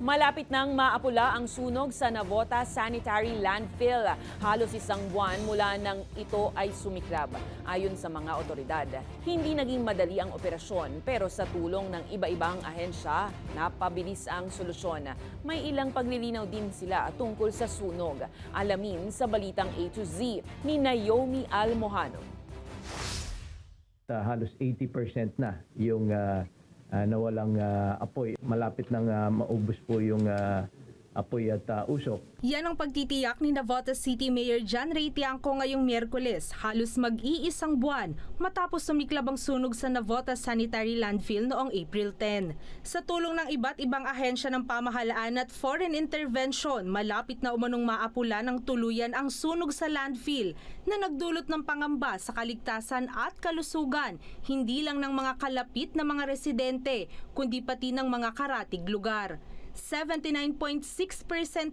Malapit nang maapula ang sunog sa Navota Sanitary Landfill. Halos isang buwan mula nang ito ay sumiklab. Ayon sa mga otoridad, hindi naging madali ang operasyon pero sa tulong ng iba-ibang ahensya, napabilis ang solusyon. May ilang paglilinaw din sila tungkol sa sunog. Alamin sa Balitang A to Z ni Naomi Almojano. Halos 80% na yung nawalang apoy. Malapit nang maubos po yung apoy at usok. Yan ang pagtitiyak ni Navota City Mayor John Ray Tiangco ngayong Miyerkules, halos mag-iisang buwan matapos sumiklab ang sunog sa Navota Sanitary Landfill noong April 10. Sa tulong ng iba't ibang ahensya ng pamahalaan at foreign intervention, malapit na umanong maapula ng tuluyan ang sunog sa landfill na nagdulot ng pangamba sa kaligtasan at kalusugan, hindi lang ng mga kalapit na mga residente, kundi pati ng mga karatig lugar. 79.6%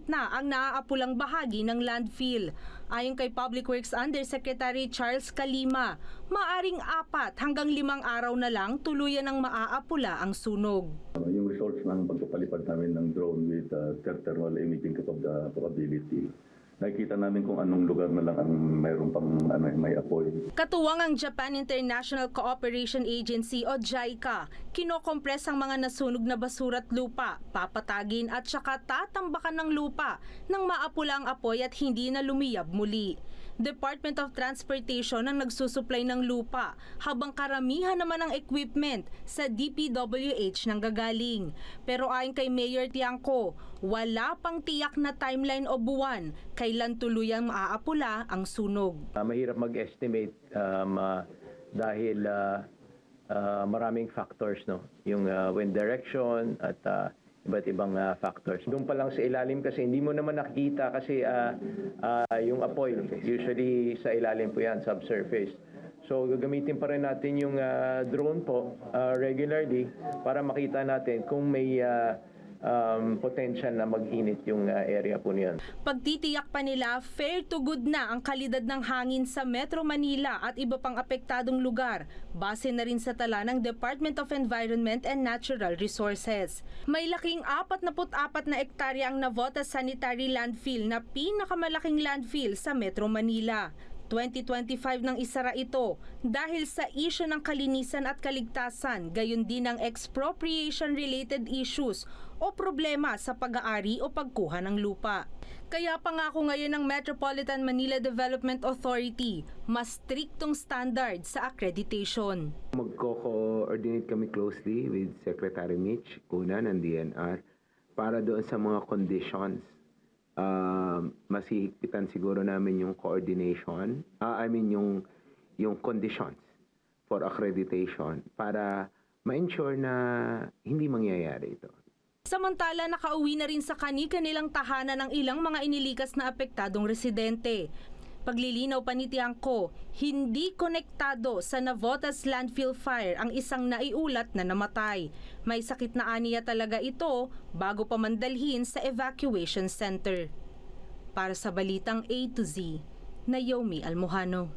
na ang naaapulang bahagi ng landfill. Ayon kay Public Works Undersecretary Charles Calima, maaring 4 hanggang 5 araw na lang tuluyan ng maaapula ang sunog. Yung results ng pagpapalipad namin ng drone with thermal imaging capability, nakikita namin kung anong lugar na lang ang mayroon pang may apoy. Katuwang ang Japan International Cooperation Agency o JICA, kinokompress ang mga nasunog na basura at lupa, papatagin at saka tatambakan ng lupa nang maapula ang apoy at hindi na lumiyab muli. Department of Transportation ang nagsusupply ng lupa, habang karamihan naman ng equipment sa DPWH nang gagaling. Pero ayon kay Mayor Tiangco, wala pang tiyak na timeline o buwan kailan tuluyang maaapula ang sunog. Mahirap mag-estimate dahil maraming factors, no? Yung wind direction at iba't ibang factors. Doon pa lang sa ilalim kasi hindi mo naman nakikita kasi yung apoy, usually sa ilalim po yan, subsurface. So gagamitin pa rin natin yung drone po regularly para makita natin kung may potential na mag-init yung area po niyan. Pagtitiyak pa nila, fair to good na ang kalidad ng hangin sa Metro Manila at iba pang apektadong lugar, base na rin sa tala ng Department of Environment and Natural Resources. May laking 44 na ektarya ang Navota Sanitary Landfill na pinakamalaking landfill sa Metro Manila. 2025 nang isara ito dahil sa isyu ng kalinisan at kaligtasan, gayon din ang expropriation-related issues o problema sa pag-aari o pagkuha ng lupa. Kaya pangako ngayon ng Metropolitan Manila Development Authority, mas striktong standard sa accreditation. Magko-coordinate kami closely with Secretary Mitch Una ng DNR para doon sa mga conditions. Mas hihigpitan siguro namin yung coordination, yung conditions for accreditation para ma-ensure na hindi mangyayari ito. Samantala, nakauwi na rin sa kani-kanilang tahanan ng ilang mga inilikas na apektadong residente. Paglilinaw pa ni Tiangco, hindi konektado sa Navota's landfill fire ang isang naiulat na namatay. May sakit na aniya talaga ito bago pa mandalhin sa evacuation center. Para sa Balitang A to Z, Naomi Almojano.